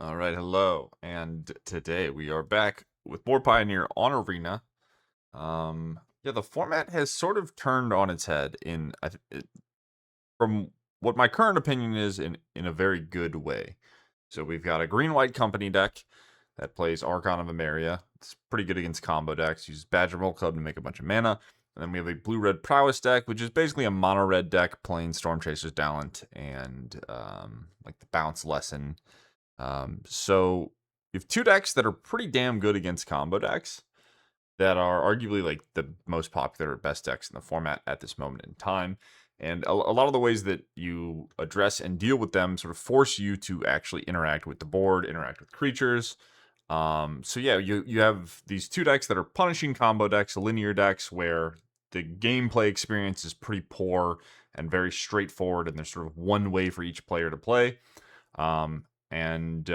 All right, hello. And today we are back with more Pioneer on Arena. Yeah, the format has sort of turned on its head from what my current opinion is in a very good way. So we've got a green-white company deck that plays Archon of Emeria. It's pretty good against combo decks. Uses Badger Roll Club to make a bunch of mana. And then we have a blue-red prowess deck, which is basically a mono-red deck playing Storm Chaser's Dalent and like the Bounce Lesson. So you have two decks that are pretty damn good against combo decks that are arguably like the most popular best decks in the format at this moment in time. And a lot of the ways that you address and deal with them sort of force you to actually interact with the board, interact with creatures. So yeah, you have these two decks that are punishing combo decks, linear decks where the gameplay experience is pretty poor and very straightforward, and there's sort of one way for each player to play. And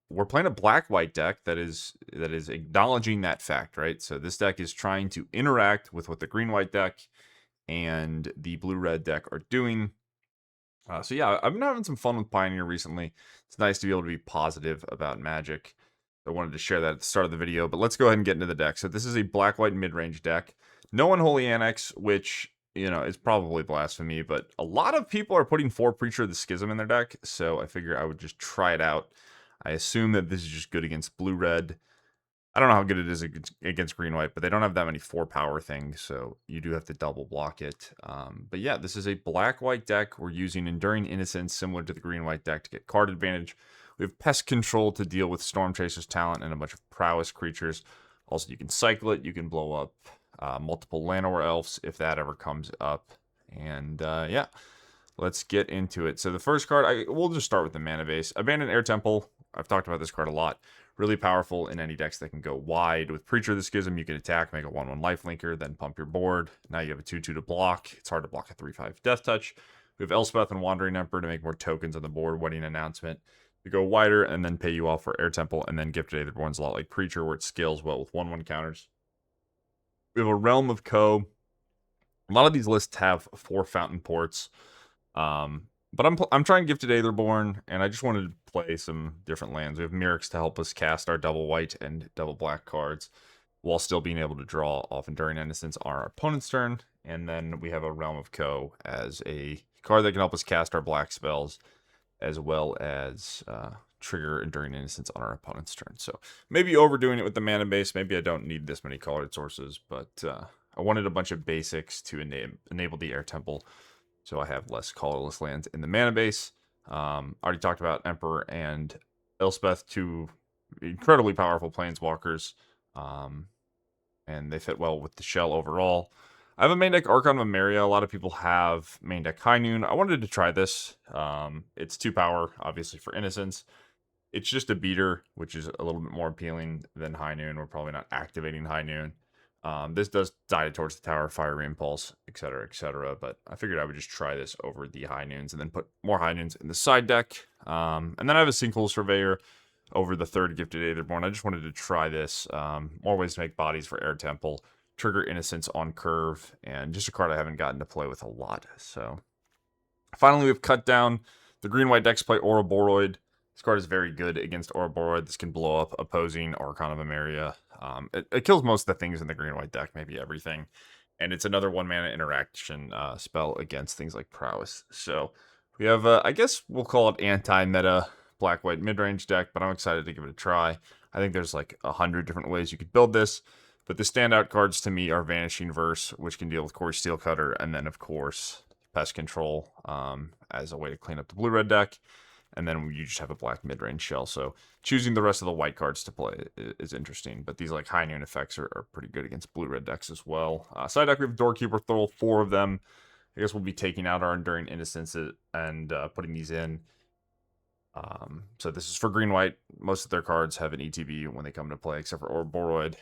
we're playing a black-white deck that is acknowledging that fact, right? So this deck is trying to interact with what the green-white deck and the blue-red deck are doing. So yeah, I've been having some fun with Pioneer recently. It's nice to be able to be positive about Magic. I wanted to share that at the start of the video, but let's go ahead and get into the deck. So this is a black-white mid-range deck. No Unholy Annex, which, you know, is probably blasphemy, but a lot of people are putting 4 Preacher of the Schism in their deck, so I figure I would just try it out. I assume that this is just good against blue-red. I don't know how good it is against green-white, but they don't have that many 4-power things, so you do have to double block it. But yeah, this is a black-white deck. We're using Enduring Innocence, similar to the green-white deck, to get card advantage. We have Pest Control to deal with Storm Chaser's Talent and a bunch of prowess creatures. Also, you can cycle it. You can blow up multiple Llanowar Elves if that ever comes up. And yeah, let's get into it. So the first card, we'll just start with the mana base. Abandoned Air Temple. I've talked about this card a lot. Really powerful in any decks that can go wide. With Preacher of the Schism, you can attack, make a 1/1 lifelinker, then pump your board. Now you have a 2/2 to block. It's hard to block a 3/5 Death Touch. We have Elspeth and Wandering Emperor to make more tokens on the board. Wedding Announcement to go wider and then pay you off for Air Temple. And then Gifted Aetherborn's a lot like Preacher, where it scales well with 1/1 counters. We have a Realm of Koh. A lot of these lists have 4 Fountain Ports. But I'm trying Gifted Aetherborn, and I just wanted to play some different lands. We have Mirrex to help us cast our double white and double black cards, while still being able to draw off Enduring Innocence on our opponent's turn. And then we have a Realm of Koh as a card that can help us cast our black spells, as well as trigger Enduring Innocence on our opponent's turn. So maybe overdoing it with the mana base. Maybe I don't need this many colored sources, but I wanted a bunch of basics to enable the Air Temple, so I have less colorless lands in the mana base. Already talked about Emperor and Elspeth, 2 incredibly powerful planeswalkers, and they fit well with the shell overall. I have a main deck Archon of Emeria. A lot of people have main deck High Noon. I wanted to try this. It's 2 power, obviously, for Innocence. It's just a beater, which is a little bit more appealing than High Noon. We're probably not activating High Noon. This does die towards the tower, fire impulse, etc., but I figured I would just try this over the High Noons and then put more High Noons in the side deck. And then I have a Sinkhole Surveyor over the 3rd Gifted Aetherborn. I just wanted to try this. More ways to make bodies for Air Temple, trigger Innocence on curve, and just a card I haven't gotten to play with a lot. So finally, we've cut down. The green-white decks play Ouroboros. This card is very good against Ouroboros. This can blow up opposing Archon of Emeria. It kills most of the things in the green-white deck, maybe everything. And it's another 1-mana interaction spell against things like Prowess. So we have, I guess we'll call it anti-meta black-white mid-range deck, but I'm excited to give it a try. I think there's like 100 different ways you could build this. But the standout cards to me are Vanishing Verse, which can deal with Core Steelcutter, and then, of course, Pest Control as a way to clean up the blue-red deck. And then you just have a black mid-range shell. So choosing the rest of the white cards to play is interesting. But these like High Noon effects are pretty good against blue-red decks as well. Side deck, we have Doorkeeper Thrull, 4 of them. I guess we'll be taking out our Enduring Innocence and putting these in. So this is for green-white. Most of their cards have an ETB when they come to play, except for Ouroboros.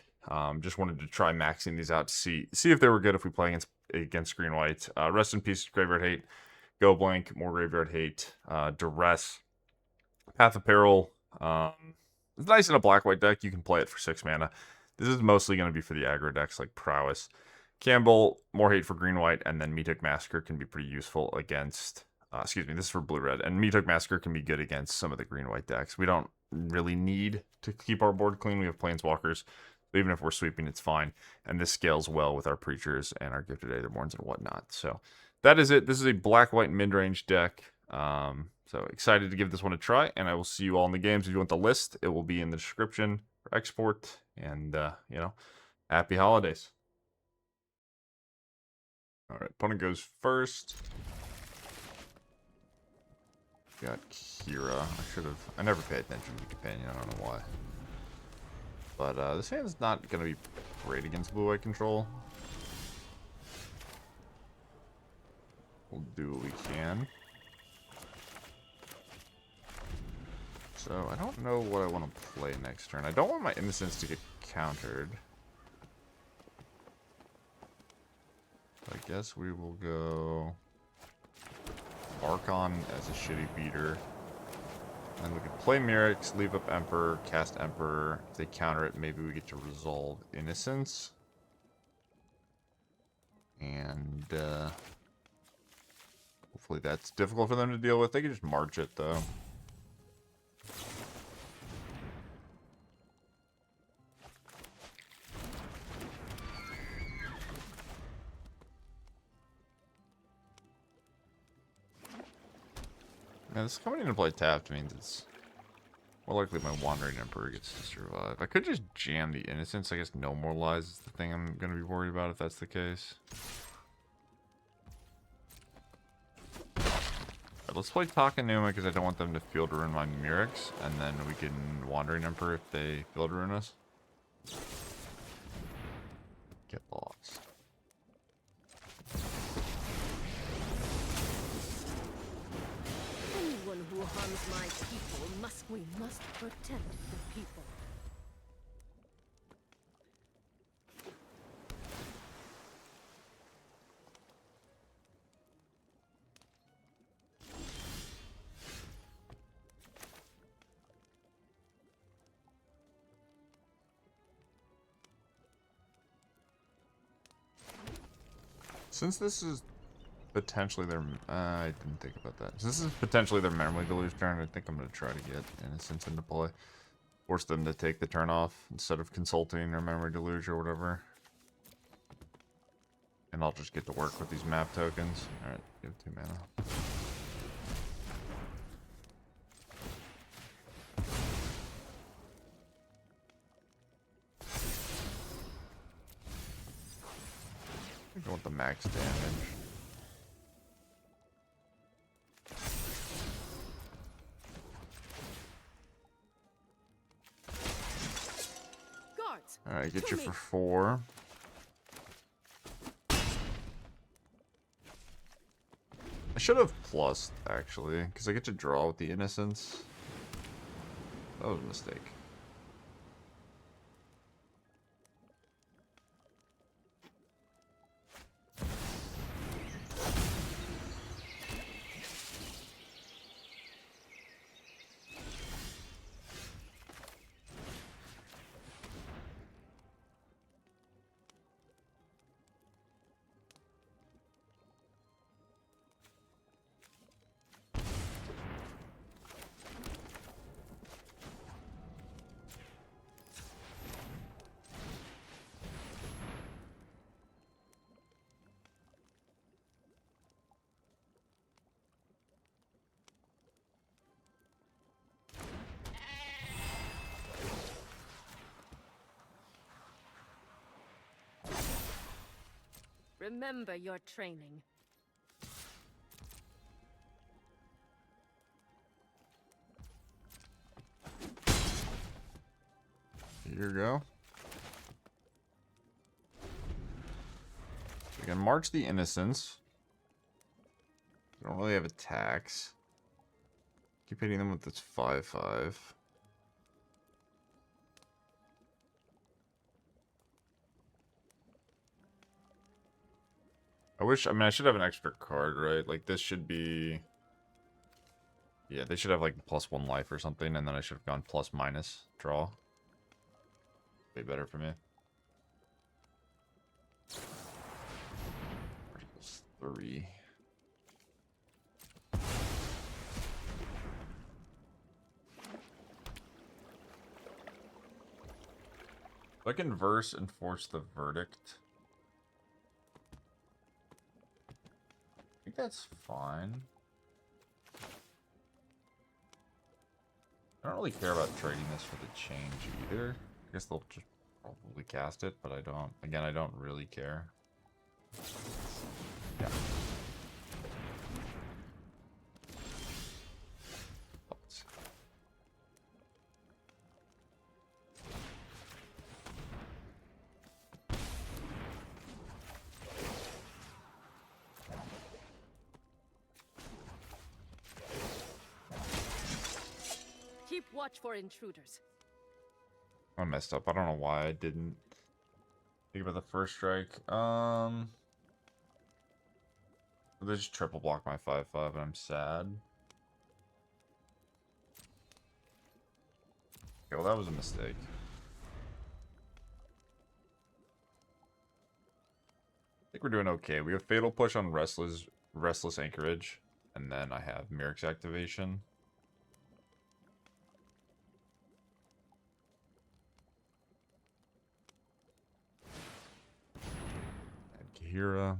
Just wanted to try maxing these out to see if they were good if we play against green-white. Rest in peace, Graveyard Hate. Go Blank, more Graveyard Hate, Duress, Path of Peril. It's nice in a black-white deck. You can play it for 6 mana. This is mostly going to be for the aggro decks like Prowess. Kambal, more hate for green-white, and then Meathook Massacre can be pretty useful against Excuse me, this is for blue-red. And Meathook Massacre can be good against some of the green-white decks. We don't really need to keep our board clean. We have Planeswalkers. But even if we're sweeping, it's fine. And this scales well with our Preachers and our Gifted Aetherborns and whatnot. So that is it. This is a black-white mid-range deck. So excited to give this one a try. And I will see you all in the games. If you want the list, it will be in the description for export. And, you know, happy holidays. All right, opponent goes first. Got Kira. I never pay attention to the companion. I don't know why. But this hand's not going to be great against blue-white control. We'll do what we can. So I don't know what I want to play next turn. I don't want my Innocence to get countered. I guess we will go Archon as a shitty beater. And we can play Mirrex, leave up Emperor, cast Emperor. If they counter it, maybe we get to resolve Innocence. And hopefully that's difficult for them to deal with. They can just march it though. Now, this coming into play tapped means it's more likely my Wandering Emperor gets to survive. I could just jam the Innocence. I guess no more lies is the thing I'm going to be worried about if that's the case. Right, let's play Takenuma because I don't want them to field ruin my Mirrex. And then we can Wandering Emperor if they field ruin us. Get lost. Who harms my people we must protect the people. Since this is potentially their... I didn't think about that. Since this is potentially their Memory Deluge turn, I think I'm going to try to get Innocence into play. Force them to take the turn off instead of Consulting or Memory Deluge or whatever. And I'll just get to work with these map tokens. Alright, give 2 mana. I don't want the max damage. Alright, get you for 4. I should have plussed, actually, because I get to draw with the Innocence. That was a mistake. Remember your training. Here you go. We can march the Innocence. We don't really have attacks. Keep hitting them with this 5/5. I mean, I should have an extra card, right? Like, this should be... Yeah, they should have, like, +1 life or something, and then I should have gone +- draw. Way better for me. Equals 3. I can verse and force the verdict. I think that's fine. I don't really care about trading this for the change either. I guess they'll just probably cast it, but I don't. Again, I don't really care. Yeah. Keep watch for intruders. I messed up. I don't know why I didn't think about the first strike. They just triple block my 5/5 and I'm sad. Okay, well that was a mistake. I think we're doing okay. We have Fatal Push on Restless Anchorage, and then I have Mirrex activation. And Kahira.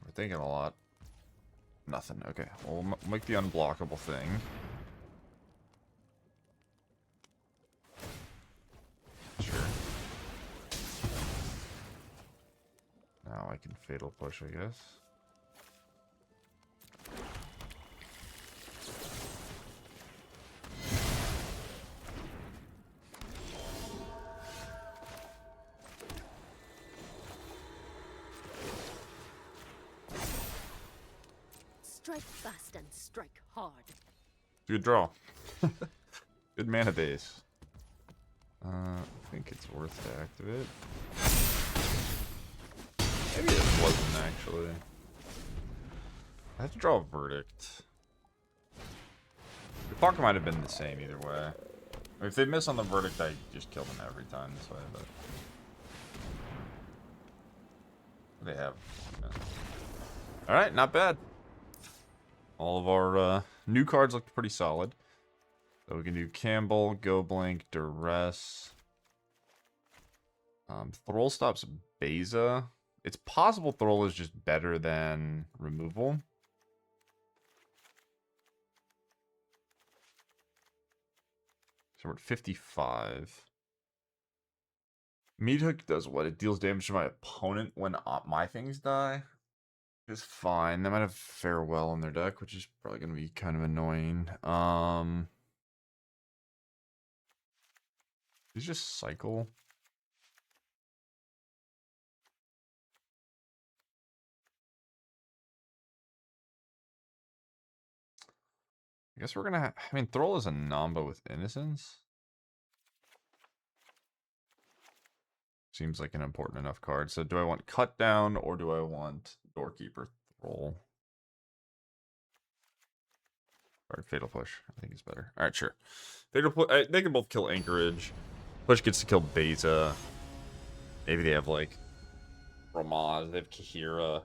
We're thinking a lot. Nothing. Okay, well, we'll make the unblockable thing. Sure. Now I can Fatal Push, I guess. Strike fast and strike hard. Good draw. Good mana base. I think it's worth to activate. Maybe it wasn't actually. I have to draw a verdict. The pocket might have been the same either way. If they miss on the verdict, I just kill them every time this way, but they have. Yeah. Alright, not bad. All of our new cards look pretty solid. So we can do Kambal, Go Blank, Duress. Thrull stops Beza. It's possible Thrull is just better than removal. So we're at 55. Meathook does what? It deals damage to my opponent when my things die. It's fine. They might have Farewell in their deck, which is probably going to be kind of annoying. These just cycle. I guess we're going to... I mean, Thrull is a Namba with Innocence. Seems like an important enough card. So do I want Cut Down or do I want Doorkeeper Thrull? Or Fatal Push, I think is better. Alright, sure. Fatal Push, they can both kill Anchorage. Push gets to kill Beza. Maybe they have, like, Ramaz, they have Kahira.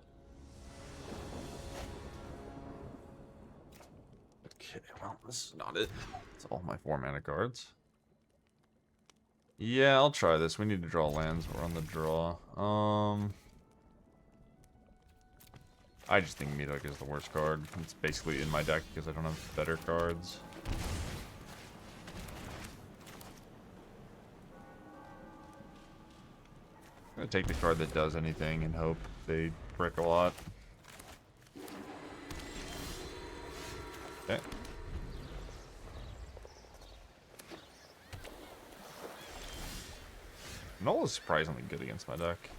Okay, well, this is not it. It's all my 4-mana cards. Yeah, I'll try this. We need to draw lands. We're on the draw. I just think Meathook is the worst card. It's basically in my deck because I don't have better cards. I'm gonna take the card that does anything and hope they brick a lot. Okay. Null is surprisingly good against my deck.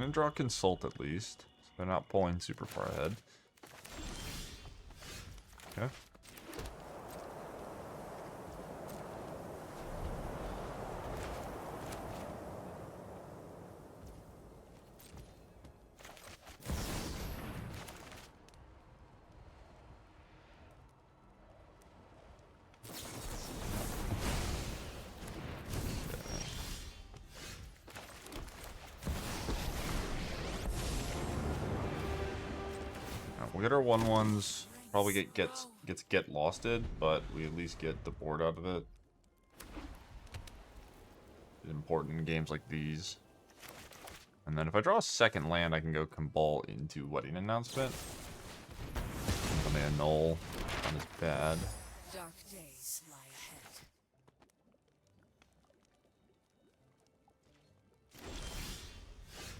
gonna draw Consult at least. So they're not pulling super far ahead. Okay. We'll get our 1/1s. Probably gets get losted, but we at least get the board out of it. It's important in games like these. And then if I draw a second land, I can go Kambal into Wedding Announcement. When they annul, not as bad. Dark days lie ahead.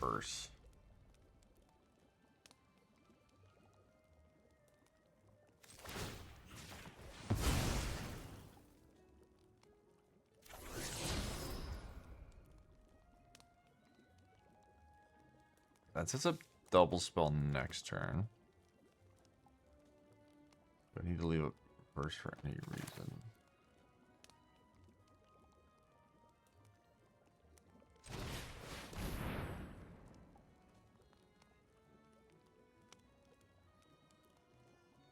Verse. That sets up double spell next turn. I need to leave it first for any reason.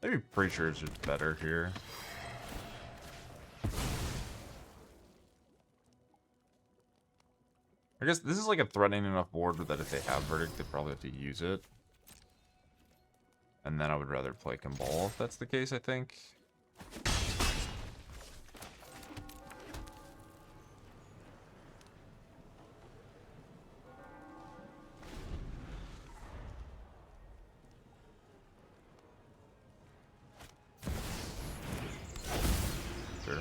Maybe Preacher is just better here. I guess this is like a threatening enough board that if they have Verdict, they probably have to use it. And then I would rather play Kambal if that's the case, I think. Sure.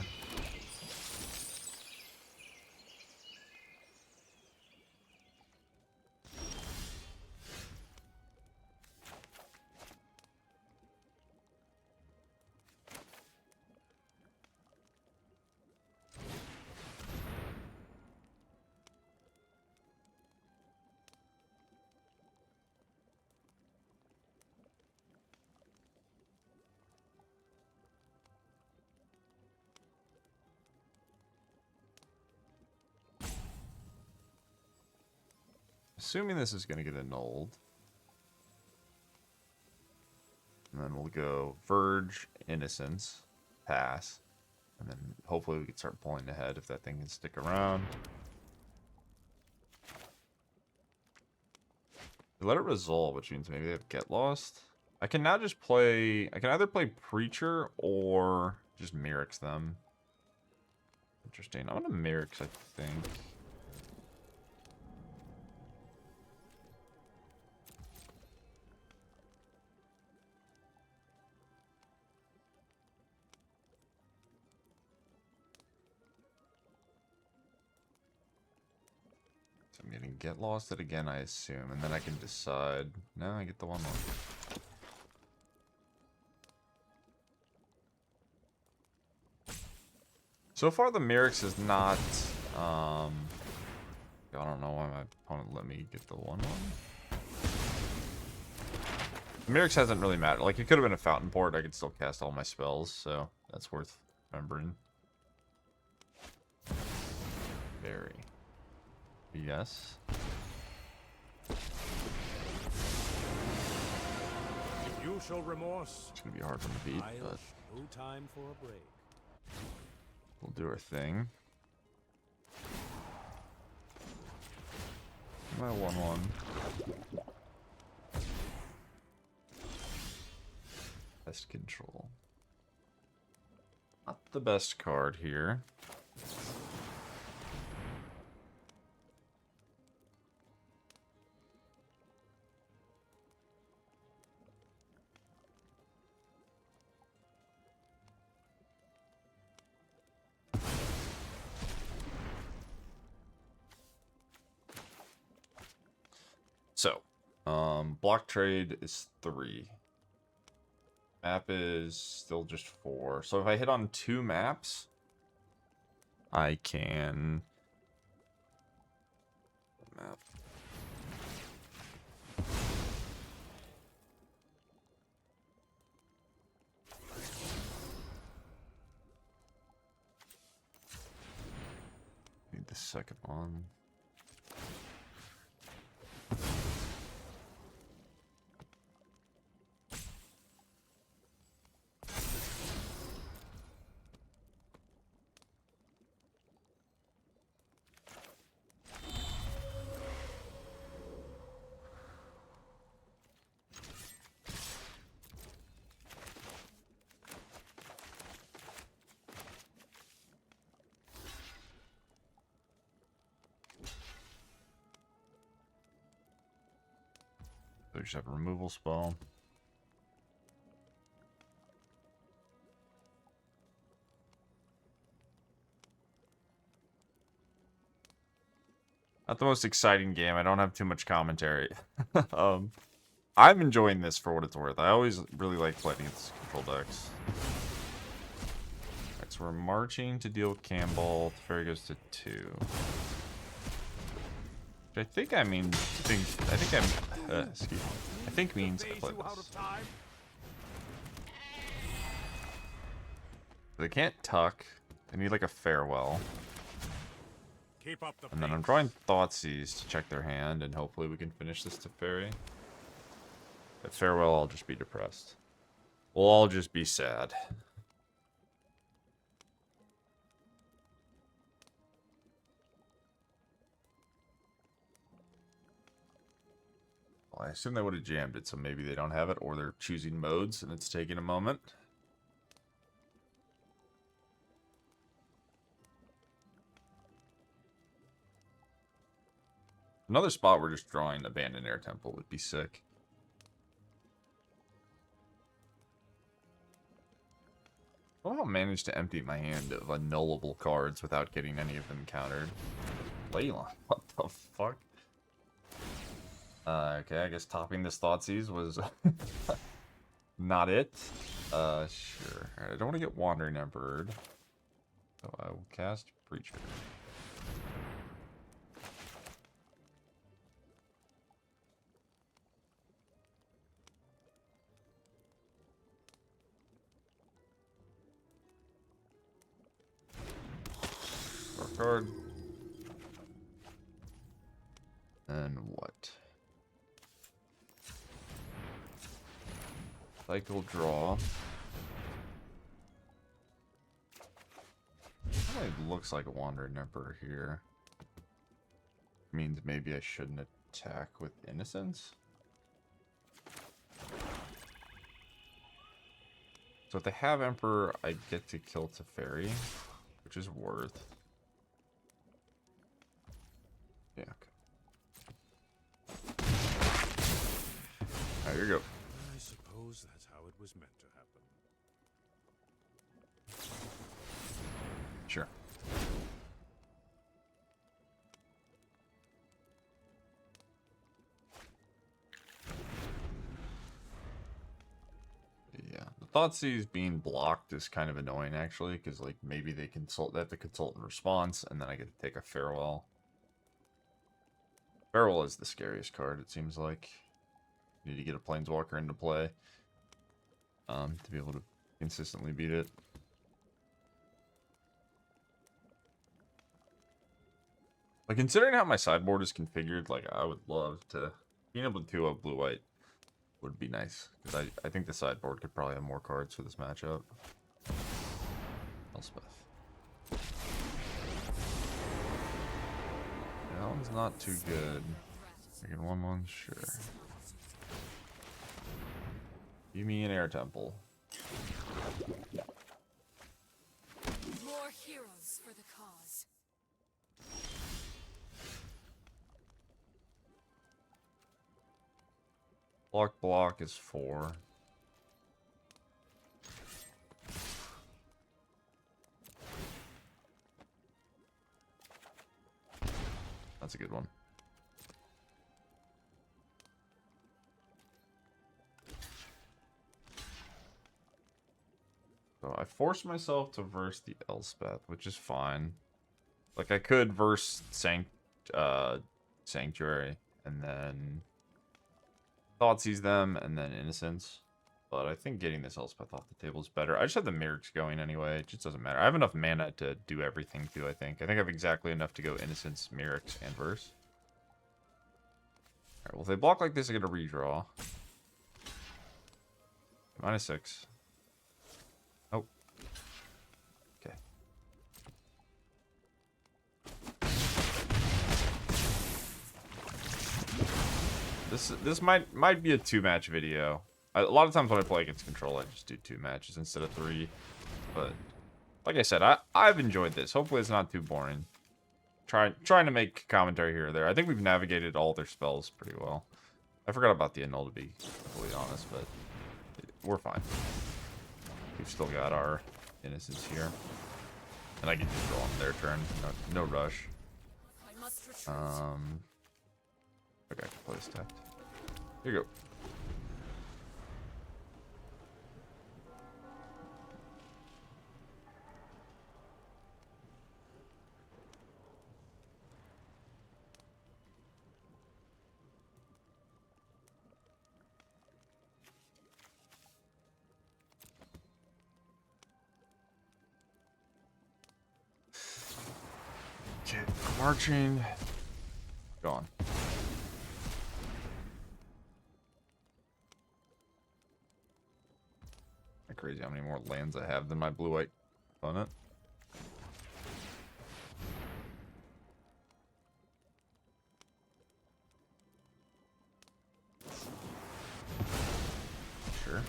Assuming this is going to get annulled. And then we'll go Verge, Innocence, pass. And then hopefully we can start pulling ahead if that thing can stick around. We let it resolve, which means maybe they have Get Lost. I can now just play... I can either play Preacher or just Mirrex them. Interesting. I'm going to Mirrex, I think. I'm getting Get Lost it again, I assume, and then I can decide. No, I get the 1/1. So far, the Mirrex is not. I don't know why my opponent let me get the 1/1. Mirrex hasn't really mattered. Like, it could have been a Fountain Port. I could still cast all my spells, so that's worth remembering. Very. Yes. If you show remorse, It's gonna be hard for me to beat, I'll but show time for a break. we'll do our thing. My 1/1. Pest Control. Not the best card here. So, block trade is 3. Map is still just 4. So if I hit on 2 maps, I can... Map. second one. So we just have a removal spell. Not the most exciting game. I don't have too much commentary. I'm enjoying this for what it's worth. I always really like playing against control decks. Alright, so we're marching to deal with Kambal. The fairy goes to 2. Which I think I mean, excuse me. I think means I play this. They can't tuck. They need like a farewell. Keep up the And then I'm drawing Thoughtseize to check their hand, and hopefully we can finish this to fairy. At farewell, I'll just be depressed. We'll all just be sad. Well, I assume they would have jammed it, so maybe they don't have it, or they're choosing modes, and it's taking a moment. Another spot where just drawing Abandoned Air Temple would be sick. Somehow managed to empty my hand of unknowable cards without getting any of them countered. Layla, what the fuck? Okay, I guess topping this Thoughtseize was not it. Sure. Alright, I don't want to get Wandering Emperor. So I will cast Preacher. Card. And what? Cycle draw. Probably looks like a Wandering Emperor here. Means maybe I shouldn't attack with Innocence. So if they have Emperor, I get to kill Teferi, which is worth. Yeah. Okay. Alright, here you go. I suppose that's how it was meant to happen. Sure. Yeah, the Thoughtseize being blocked is kind of annoying actually, because like maybe they have to consult in response, and then I get to take a farewell. Farewell is the scariest card, it seems like. You need to get a Planeswalker into play to be able to consistently beat it. Like, considering how my sideboard is configured, like, I would love to... Being able to 2-up blue-white would be nice. Because I think the sideboard could probably have more cards for this matchup. Elspeth. That one's not too good. Making 1/1, sure. Give me an Air Temple. More heroes for the cause. Block is 4. That's a good one. So I forced myself to verse the Elspeth, which is fine. Like I could verse Sanctuary and then Thoughtseize them and then Innocence. But I think getting this Elspeth off the table is better. I just have the Mirrex going anyway. It just doesn't matter. I have enough mana to do everything too, I think. I think I have exactly enough to go Innocence, Mirrex, and Verse. Alright, well, if they block like this, I get a redraw. -6. Oh. Okay. This might be a 2-match video. A lot of times when I play against Control, I just do 2 matches instead of 3. But like I said, I've enjoyed this. Hopefully it's not too boring. Trying to make commentary here or there. I think we've navigated all their spells pretty well. I forgot about the annul, to be completely honest, but we're fine. We've still got our Innocence here. And I can just go on their turn. No rush. I must retreat. Okay, I can play this tapped. Here you go. Okay, marching. Gone. Crazy how many more lands I have than my blue-white opponent. Sure.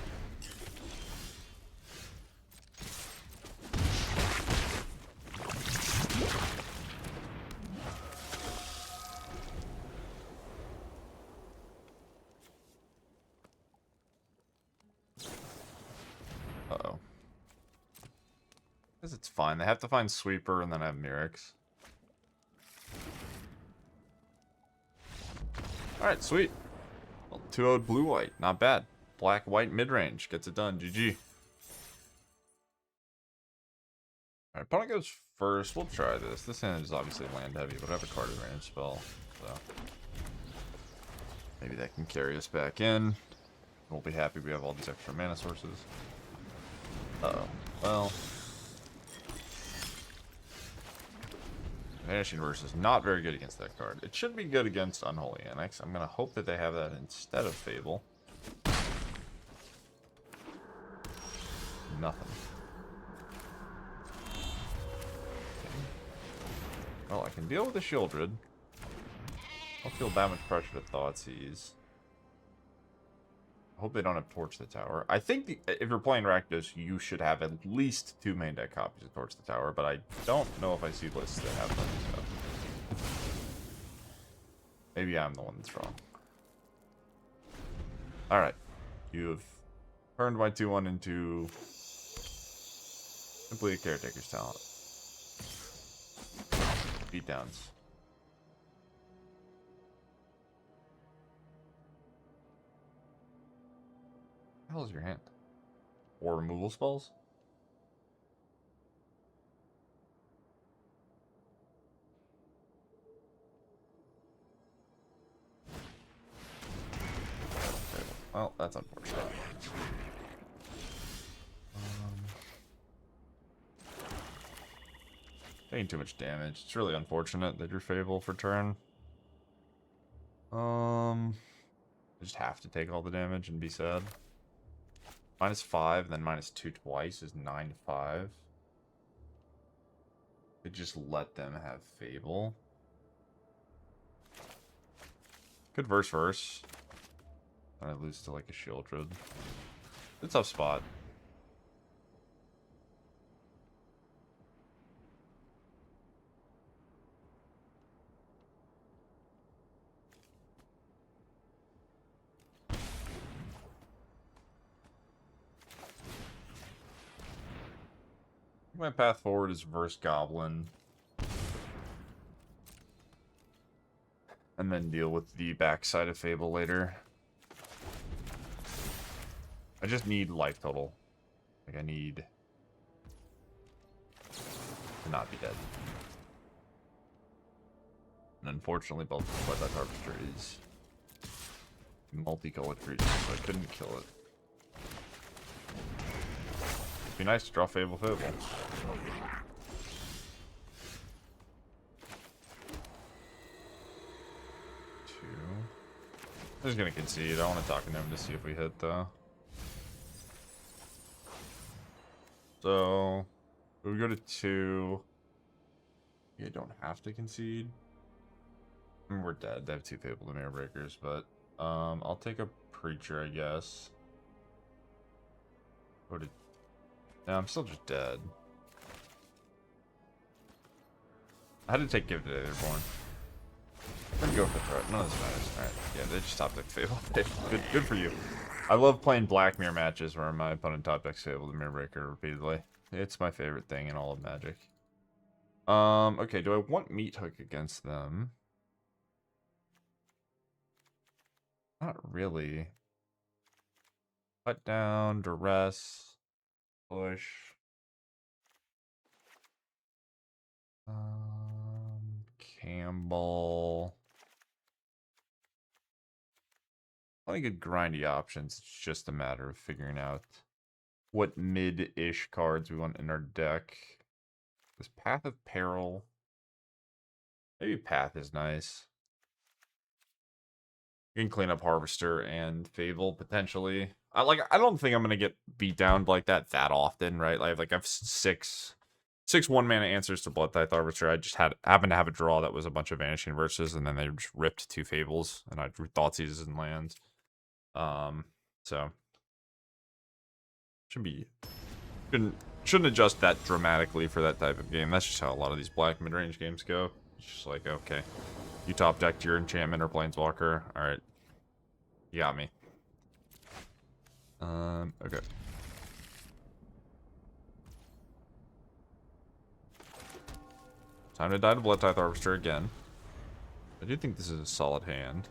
Uh-oh. Guess it's fine. They have to find Sweeper and then I have Mirrex. Alright, sweet. Well, 2-0 blue-white. Not bad. Black-white mid-range. Gets it done. GG. Alright, opponent goes first. We'll try this. This hand is obviously land-heavy, but I have a card advantage spell. So maybe that can carry us back in. We'll be happy we have all these extra mana sources. Uh-oh. Well. Vanishing Verse is not very good against that card. It should be good against Unholy Annex. I'm going to hope that they have that instead of Fable. Nothing. Okay. Well, I can deal with the Shieldred. I don't feel that much pressure to Thoughtseize. I hope they don't have Torch the Tower. I think if you're playing Rakdos, you should have at least 2 main deck copies of Torch the Tower, but I don't know if I see lists that have them. So. Maybe I'm the one that's wrong. Alright. You have turned my 2-1 into simply a Caretaker's Talent. Beatdowns. What the hell is your hand? Or removal spells? Okay, well, that's unfortunate. Taking too much damage. It's really unfortunate that you're Fable for turn. I just have to take all the damage and be sad. -5, then -2 twice is 9-5. They just let them have Fable. Could verse. And I lose to like a Shieldred. It's a tough spot. My path forward is verse Goblin. And then deal with the backside of Fable later. I just need life total. Like, I need to not be dead. And unfortunately, Bloodbath Harvester is multicolored creature, so I couldn't kill it. be nice to draw Fable. Two. I'm just gonna concede. I want to talk to him to see if we hit though. So we go to 2. You don't have to concede. I mean, we're dead. They have 2 Fable to Mirror Breakers, but I'll take a Preacher, I guess. Go to... No, I'm still just dead. I had to take Gifted Aetherborn. I'm gonna go for Threat. None of this matters. Alright, yeah, they just top deck Fable. Good for you. I love playing Black Mirror matches where my opponent top decks Fable to Mirror Breaker repeatedly. It's my favorite thing in all of Magic. Okay, do I want Meathook against them? Not really. Cut down, Duress, push. Kambal. Plenty good grindy options. It's just a matter of figuring out what mid-ish cards we want in our deck. This Path of Peril. Maybe Path is nice. You can clean up Harvester and Fable potentially. I don't think I'm gonna get beat down like that often, right? I have six 1-mana answers to Bloodtithe Harvester. I just happened to have a draw that was a bunch of Vanishing Verses, and then they just ripped 2 Fables, and I drew Thoughtseizes and lands. So shouldn't adjust that dramatically for that type of game. That's just how a lot of these black mid-range games go. It's just like, okay, you top decked your enchantment or planeswalker. All right, you got me. Okay. Time to die to Bloodtithe Harvester again. I do think this is a solid hand.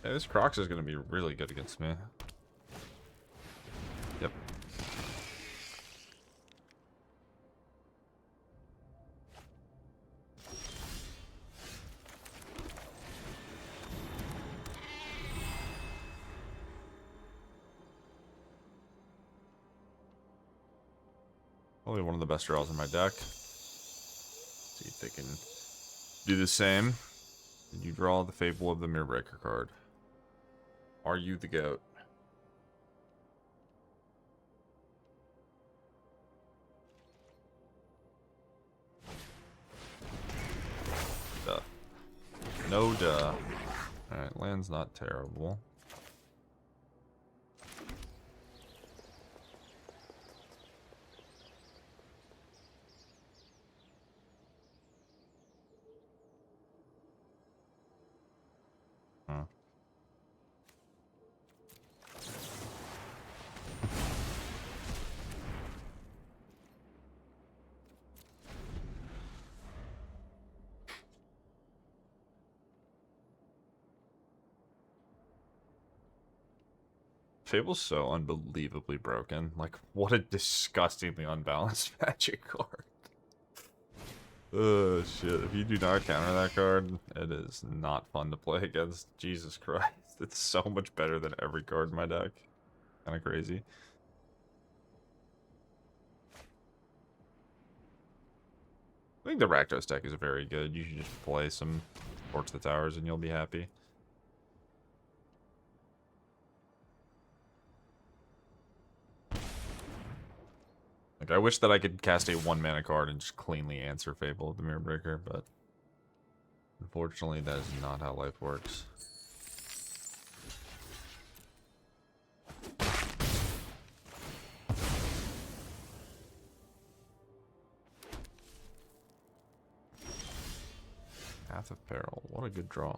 Hey, this Crocs is going to be really good against me. Yep. Probably one of the best draws in my deck. See if they can do the same. Did you draw the Fable of the Mirror Breaker card? Are you the GOAT? Duh. No duh. Alright, land's not terrible. Huh. Fable's so unbelievably broken. Like, what a disgustingly unbalanced Magic card. Oh, shit. If you do not counter that card, it is not fun to play against. Jesus Christ. It's so much better than every card in my deck. Kind of crazy. I think the Rakdos deck is very good. You should just play some Torch the Towers and you'll be happy. Like, I wish that I could cast a 1-mana card and just cleanly answer Fable of the Mirror Breaker, but unfortunately that is not how life works. Path of Peril, what a good draw.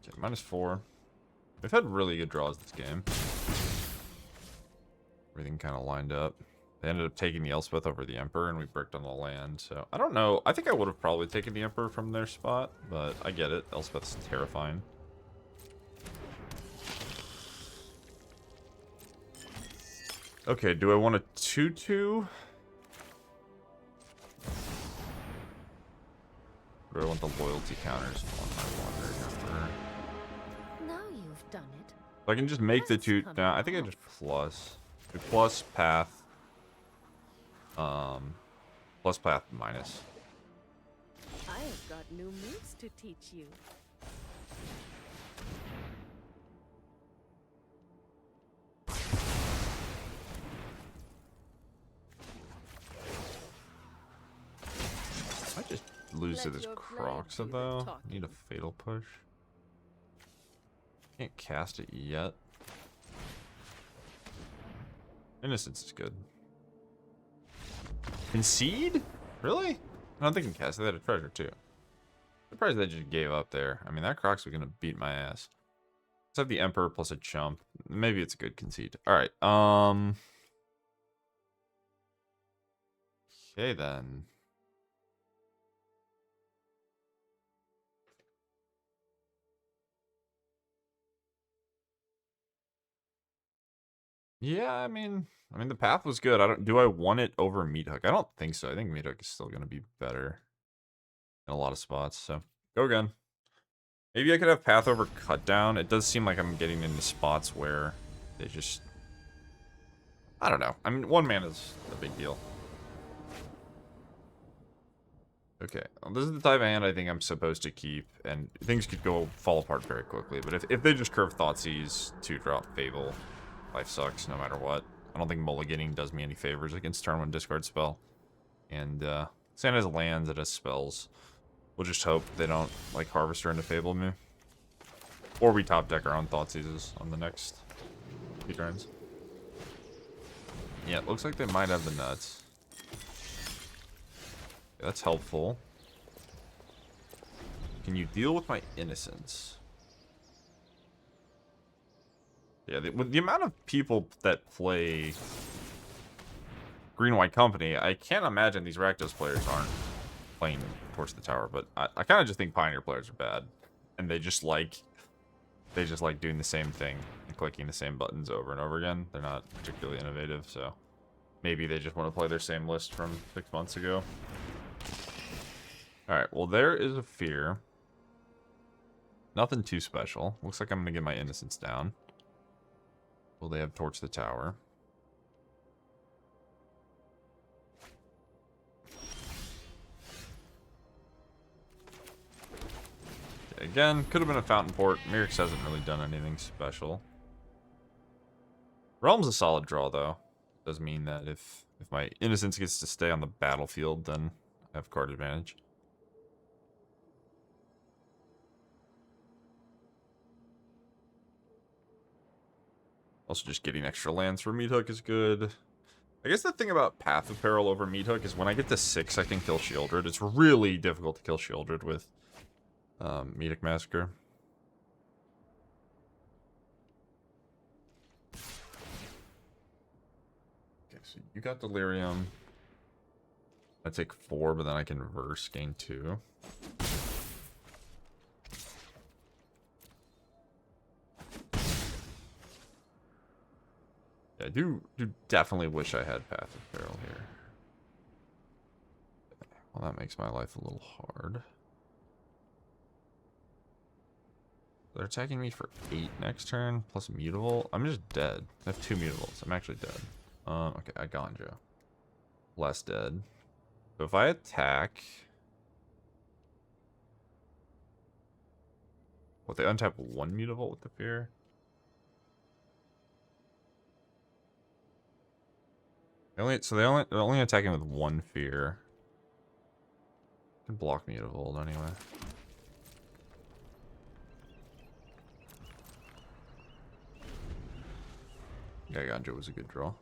Okay, -4. We've had really good draws this game. Everything kind of lined up. They ended up taking the Elspeth over the Emperor, and we bricked on the land. So, I don't know. I think I would have probably taken the Emperor from their spot, but I get it. Elspeth's terrifying. Okay, do I want a 2-2? Or do I want the loyalty counters on my Wanderer Emperor? Now you've done it. So I can just make the Let's 2... come Nah, I think I off. just plus. Do plus path. Plus path minus. I have got new moves to teach you. I just lose to Let this your blade Croxa do the though. talking. Need a fatal push. Can't cast it yet. Innocence is good. Concede? Really? I don't think I can cast it. They had a treasure too. Surprised they just gave up there. I mean, that Croc's gonna beat my ass. Let's have the Emperor plus a chump. Maybe it's a good concede. Alright, okay then. Yeah, I mean the path was good. Do I want it over Meathook? I don't think so. I think Meathook is still gonna be better in a lot of spots. So go again. Maybe I could have path over cut down. It does seem like I'm getting into spots where they just, I don't know. I mean, one man is a big deal. Okay, well, this is the type of hand I think I'm supposed to keep, and things could fall apart very quickly. But if they just curve Thoughtseize, 2-drop Fable, life sucks no matter what. I don't think mulliganing does me any favors against turn 1 discard spell. And Sand has lands, it has spells. We'll just hope they don't like Harvester into Fable me. Or we top deck our own Thoughtseizes on the next few turns. Yeah, it looks like they might have the nuts. Yeah, that's helpful. Can you deal with my innocence? Yeah, with the amount of people that play Green-White Company, I can't imagine these Rakdos players aren't playing Torch the Tower, but I kind of just think Pioneer players are bad. And they just like doing the same thing and clicking the same buttons over and over again. They're not particularly innovative, so maybe they just want to play their same list from 6 months ago. Alright, well there is a fear. Nothing too special. Looks like I'm going to get my innocence down. Will they have Torch the Tower? Okay, again, could have been a Fountain Port. Mirrex hasn't really done anything special. Realm's a solid draw, though. Does mean that if my innocence gets to stay on the battlefield, then I have card advantage. Also, just getting extra lands for Meathook is good. I guess the thing about Path of Peril over Meathook is when I get to 6, I can kill Shieldred. It's really difficult to kill Shieldred with Meathook Massacre. Okay, so you got Delirium. I take 4, but then I can reverse, gain 2. I do definitely wish I had Path of Peril here. Well, that makes my life a little hard. They're attacking me for 8 next turn, plus Mutable. I'm just dead. I have 2 Mutables. I'm actually dead. Okay, Eiganjo. Less dead. So if I attack... What, they untap 1 Mutable with the Fear? They're only attacking with 1 Fear. Can block Mutable anyway. Yeah, Eiganjo was a good draw.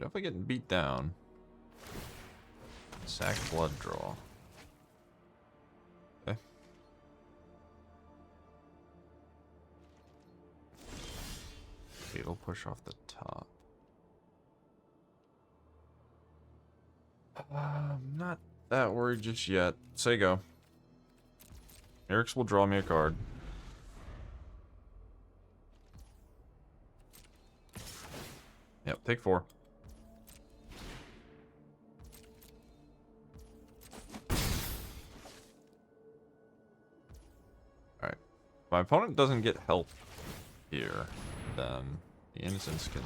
definitely getting beat down. Sack blood draw. Okay. Fatal push off the top. Not that worried just yet. Say go. Mirrex will draw me a card. Yep, take 4. Alright. If my opponent doesn't get help here, then the Innocence can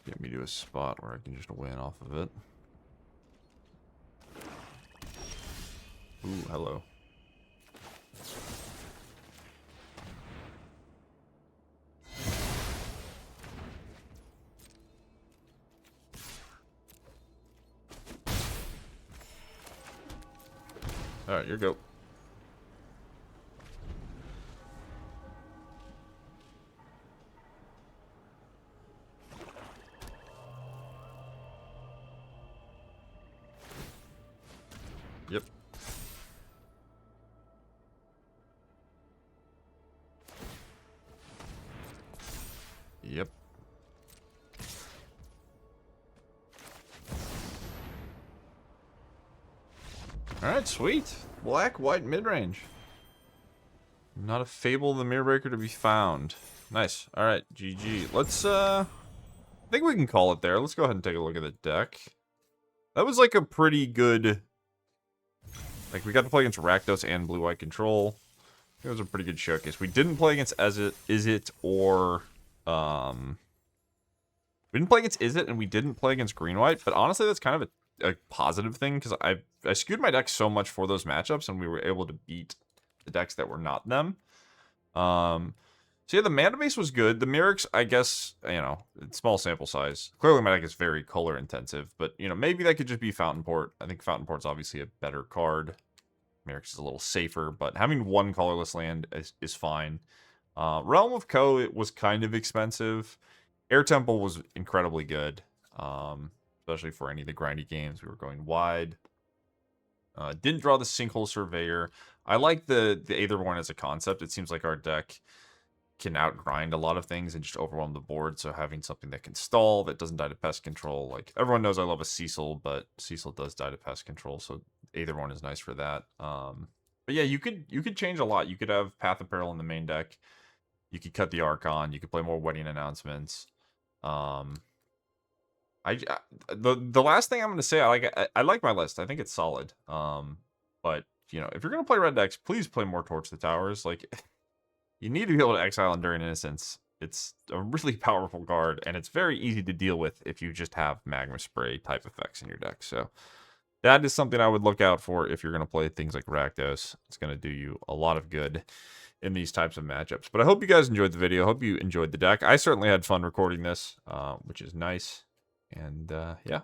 get me to a spot where I can just win off of it. Ooh, hello. Alright, your go. Yep. Yep. Alright, sweet. Black, white, mid-range. Not a Fable of the Mirror Breaker to be found. Nice. Alright, GG. Let's, I think we can call it there. Let's go ahead and take a look at the deck. That was like a pretty good... Like, we got to play against Rakdos and Blue-White Control. It was a pretty good showcase. We didn't play against Izzet or... We didn't play against Izzet, and we didn't play against Green-White, but honestly, that's kind of a positive thing, because I skewed my deck so much for those matchups, and we were able to beat the decks that were not them. So yeah, the mana base was good. The Mirrex, I guess, you know, it's small sample size. Clearly my deck is very color intensive, but, you know, maybe that could just be Fountain Port. I think Fountain Port's obviously a better card. Mirrex is a little safer, but having one colorless land is fine. Realm of Koh, it was kind of expensive. Air Temple was incredibly good, especially for any of the grindy games. We were going wide. Didn't draw the Sinkhole Surveyor. I like the Aetherborn as a concept. It seems like our deck can outgrind a lot of things and just overwhelm the board. So having something that can stall, that doesn't die to Pest Control. Like, everyone knows I love a Cecil, but Cecil does die to Pest Control, so Aetherborn is nice for that. But yeah, you could change a lot. You could have Path of Peril in the main deck. You could cut the Archon. You could play more Wedding Announcements. The last thing I'm going to say, I like my list. I think it's solid. But, you know, if you're going to play red decks, please play more Torch the Towers. Like, you need to be able to exile Enduring Innocence. It's a really powerful card, and it's very easy to deal with if you just have Magma Spray type effects in your deck. So that is something I would look out for if you're going to play things like Rakdos. It's going to do you a lot of good in these types of matchups. But I hope you guys enjoyed the video. I hope you enjoyed the deck. I certainly had fun recording this, which is nice. And yeah,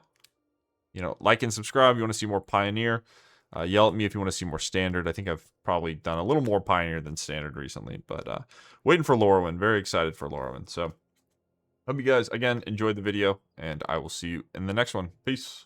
you know, like and subscribe if you want to see more Pioneer. Yell at me if you want to see more Standard. I think I've probably done a little more Pioneer than Standard recently, but waiting for Lorwyn. Very excited for Lorwyn. So hope you guys, again, enjoyed the video, and I will see you in the next one. Peace.